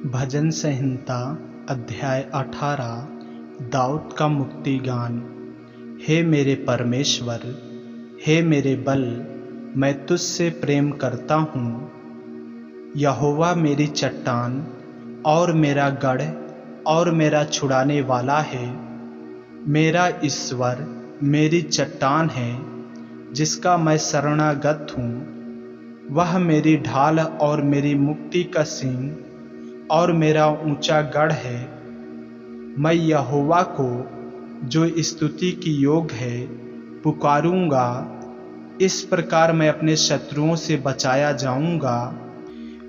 भजन संहिता अध्याय 18 दाऊद का मुक्ति गान। हे मेरे परमेश्वर, हे मेरे बल, मैं तुझसे प्रेम करता हूँ। यहोवा मेरी चट्टान और मेरा गढ़ और मेरा छुड़ाने वाला है। मेरा ईश्वर मेरी चट्टान है जिसका मैं शरणागत हूँ। वह मेरी ढाल और मेरी मुक्ति का सींग और मेरा ऊंचा गढ़ है। मैं यहोवा को, जो स्तुति की योग है, पुकारूंगा। इस प्रकार मैं अपने शत्रुओं से बचाया जाऊंगा।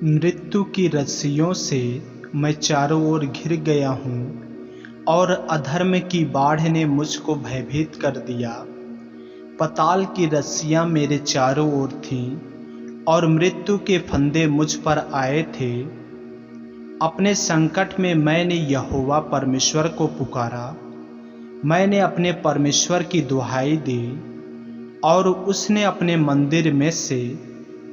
मृत्यु की रस्सियों से मैं चारों ओर घिर गया हूँ और अधर्म की बाढ़ ने मुझको भयभीत कर दिया। पाताल की रस्सियां मेरे चारों ओर थीं और मृत्यु के फंदे मुझ पर आए थे। अपने संकट में मैंने यहोवा परमेश्वर को पुकारा। मैंने अपने परमेश्वर की दुहाई दी और उसने अपने मंदिर में से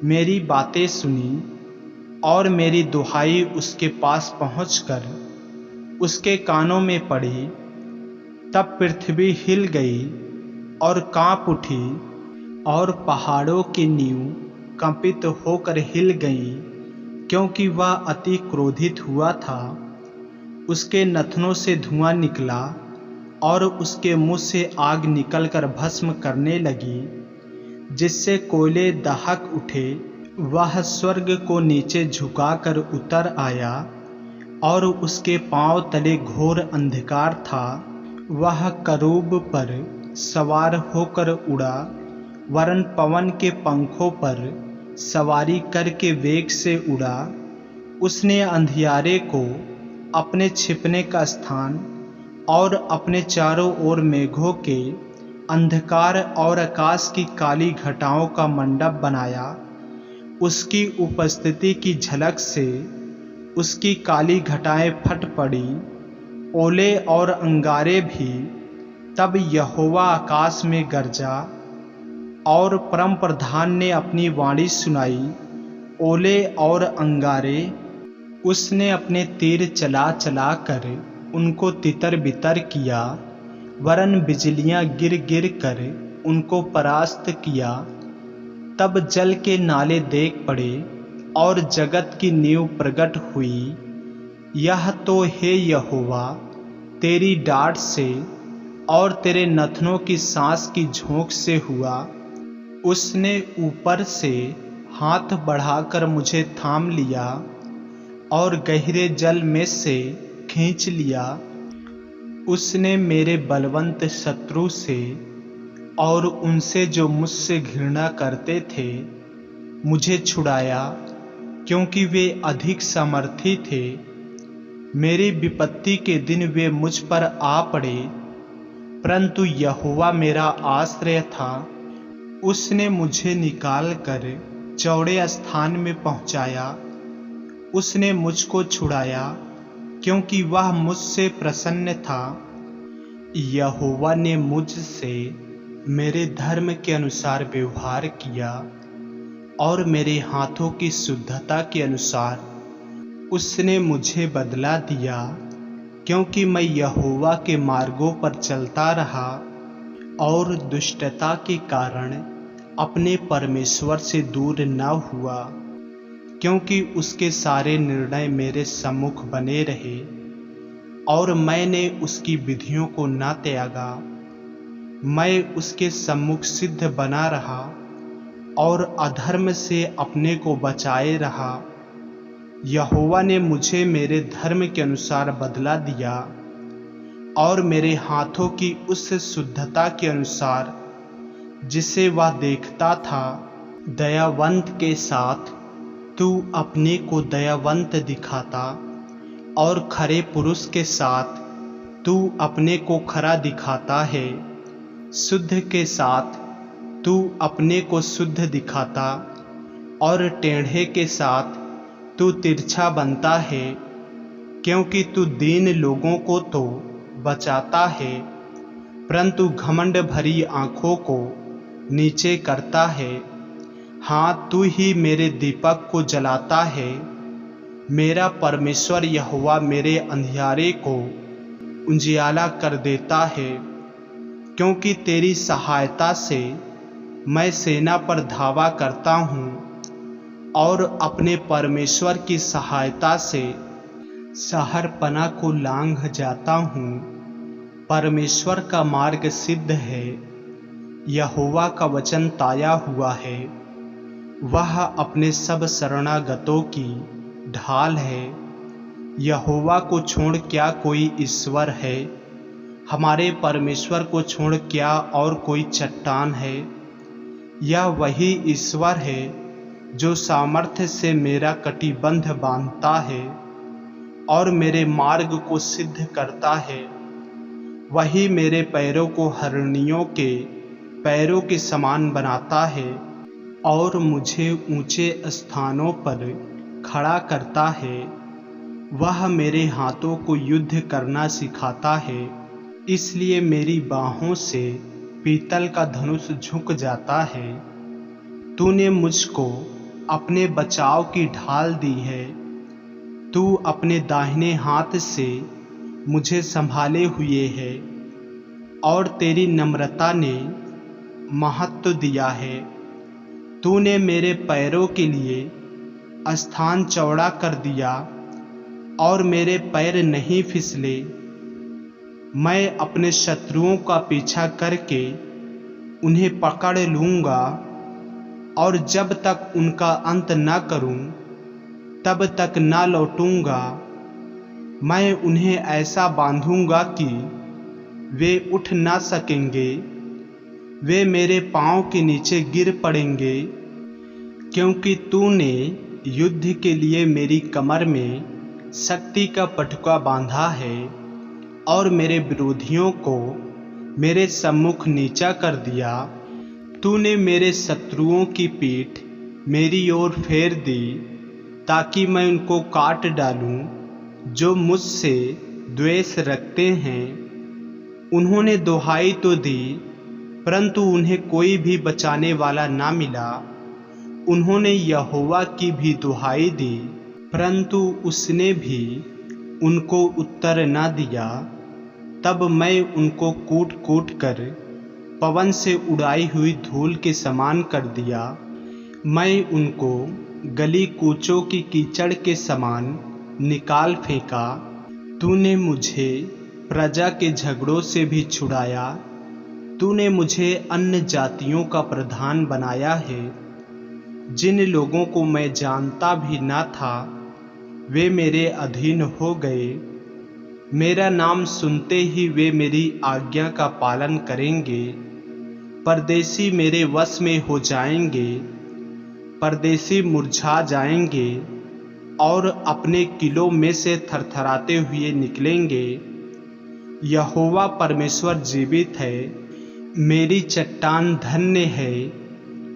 मेरी बातें सुनी और मेरी दुहाई उसके पास पहुंचकर उसके कानों में पड़ी। तब पृथ्वी हिल गई और कांप उठी और पहाड़ों की नींव कंपित होकर हिल गई, क्योंकि वह अति क्रोधित हुआ था। उसके नथनों से धुआं निकला और उसके मुंह से आग निकलकर भस्म करने लगी, जिससे कोयले दहक उठे। वह स्वर्ग को नीचे झुकाकर उतर आया और उसके पांव तले घोर अंधकार था। वह करूब पर सवार होकर उड़ा, वरन पवन के पंखों पर सवारी करके वेग से उड़ा। उसने अंधियारे को अपने छिपने का स्थान और अपने चारों ओर मेघों के अंधकार और आकाश की काली घटाओं का मंडप बनाया। उसकी उपस्थिति की झलक से उसकी काली घटाएं फट पड़ी, ओले और अंगारे भी। तब यहोवा आकाश में गरजा और परम प्रधान ने अपनी वाणी सुनाई। ओले और अंगारे उसने अपने तीर चला चला कर उनको तितर बितर किया, वरन बिजलियां गिर गिर कर उनको परास्त किया। तब जल के नाले देख पड़े और जगत की नींव प्रगट हुई। यह तो हे यहोवा तेरी डांट से और तेरे नथनों की सांस की झोंक से हुआ। उसने ऊपर से हाथ बढ़ाकर मुझे थाम लिया और गहरे जल में से खींच लिया। उसने मेरे बलवंत शत्रु से और उनसे जो मुझसे घृणा करते थे मुझे छुड़ाया, क्योंकि वे अधिक सामर्थी थे। मेरी विपत्ति के दिन वे मुझ पर आ पड़े, परंतु यहोवा मेरा आश्रय था। उसने मुझे निकालकर चौड़े स्थान में पहुंचाया। उसने मुझको छुड़ाया, क्योंकि वह मुझसे प्रसन्न था। यहोवा ने मुझसे मेरे धर्म के अनुसार व्यवहार किया और मेरे हाथों की शुद्धता के अनुसार उसने मुझे बदला दिया, क्योंकि मैं यहोवा के मार्गों पर चलता रहा और दुष्टता के कारण अपने परमेश्वर से दूर न हुआ, क्योंकि उसके सारे निर्णय मेरे सम्मुख बने रहे और मैंने उसकी विधियों को न त्यागा। मैं उसके सम्मुख सिद्ध बना रहा और अधर्म से अपने को बचाए रहा। यहोवा ने मुझे मेरे धर्म के अनुसार बदला दिया और मेरे हाथों की उस शुद्धता के अनुसार जिसे वह देखता था। दयावंत के साथ तू अपने को दयावंत दिखाता और खरे पुरुष के साथ तू अपने को खरा दिखाता है। शुद्ध के साथ तू अपने को शुद्ध दिखाता और टेढ़े के साथ तू तिरछा बनता है, क्योंकि तू दीन लोगों को तो बचाता है, परंतु घमंड भरी आंखों को नीचे करता है। हाँ, तू ही मेरे दीपक को जलाता है। मेरा परमेश्वर यहोवा मेरे अंधियारे को उजियाला कर देता है, क्योंकि तेरी सहायता से मैं सेना पर धावा करता हूँ और अपने परमेश्वर की सहायता से शहरपना को लांघ जाता हूँ। परमेश्वर का मार्ग सिद्ध है, यहोवा का वचन ताया हुआ है। वह अपने सब शरणागतों की ढाल है। यहोवा को छोड़ क्या कोई ईश्वर है? हमारे परमेश्वर को छोड़ क्या और कोई चट्टान है? यह वही ईश्वर है जो सामर्थ्य से मेरा कटिबंध बांधता है और मेरे मार्ग को सिद्ध करता है। वही मेरे पैरों को हरणियों के पैरों के समान बनाता है और मुझे ऊंचे स्थानों पर खड़ा करता है। वह मेरे हाथों को युद्ध करना सिखाता है, इसलिए मेरी बाहों से पीतल का धनुष झुक जाता है। तूने मुझको अपने बचाव की ढाल दी है। तू अपने दाहिने हाथ से मुझे संभाले हुए है और तेरी नम्रता ने महत्व दिया है। तूने मेरे पैरों के लिए स्थान चौड़ा कर दिया और मेरे पैर नहीं फिसले। मैं अपने शत्रुओं का पीछा करके उन्हें पकड़ लूँगा और जब तक उनका अंत न करूं तब तक न लौटूंगा। मैं उन्हें ऐसा बांधूंगा कि वे उठ न सकेंगे। वे मेरे पांव के नीचे गिर पड़ेंगे, क्योंकि तूने युद्ध के लिए मेरी कमर में शक्ति का पटुका बांधा है और मेरे विरोधियों को मेरे सम्मुख नीचा कर दिया। तूने मेरे शत्रुओं की पीठ मेरी ओर फेर दी ताकि मैं उनको काट डालूं जो मुझसे द्वेष रखते हैं। उन्होंने दुहाई तो दी, परंतु उन्हें कोई भी बचाने वाला ना मिला। उन्होंने यहोवा की भी दुहाई दी, परंतु उसने भी उनको उत्तर न दिया। तब मैं उनको कूट कूट कर पवन से उड़ाई हुई धूल के समान कर दिया। मैं उनको गली कूचों की कीचड़ के समान निकाल फेंका। तूने मुझे प्रजा के झगड़ों से भी छुड़ाया। तूने मुझे अन्य जातियों का प्रधान बनाया है। जिन लोगों को मैं जानता भी ना था वे मेरे अधीन हो गए। मेरा नाम सुनते ही वे मेरी आज्ञा का पालन करेंगे। परदेशी मेरे वश में हो जाएंगे। परदेशी मुरझा जाएंगे और अपने किलों में से थरथराते हुए निकलेंगे। यहोवा परमेश्वर जीवित है। मेरी चट्टान धन्य है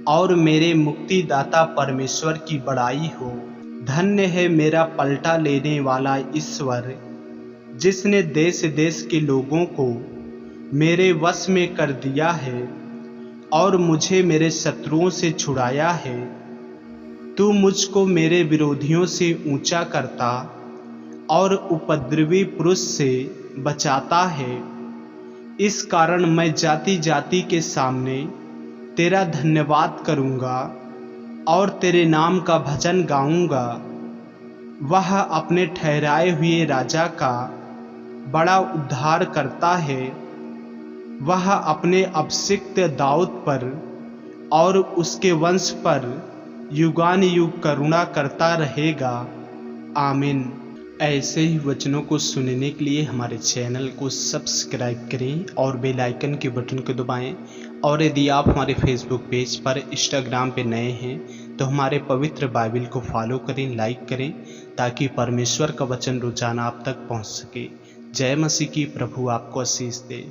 और मेरे मुक्तिदाता परमेश्वर की बड़ाई हो। धन्य है मेरा पलटा लेने वाला ईश्वर, जिसने देश देश के लोगों को मेरे वश में कर दिया है और मुझे मेरे शत्रुओं से छुड़ाया है। तू मुझको मेरे विरोधियों से ऊंचा करता और उपद्रवी पुरुष से बचाता है। इस कारण मैं जाति जाति के सामने तेरा धन्यवाद करूंगा और तेरे नाम का भजन गाऊंगा। वह अपने ठहराए हुए राजा का बड़ा उद्धार करता है। वह अपने अभिषिक्त दाऊद पर और उसके वंश पर युगानुयुग करुणा करता रहेगा। आमीन। ऐसे ही वचनों को सुनने के लिए हमारे चैनल को सब्सक्राइब करें और बेल आइकन के बटन को दबाएं। और यदि आप हमारे फेसबुक पेज पर, इंस्टाग्राम पे नए हैं तो हमारे पवित्र बाइबल को फॉलो करें, लाइक करें, ताकि परमेश्वर का वचन रोजाना आप तक पहुंच सके। जय मसीह की। प्रभु आपको आशीष दे।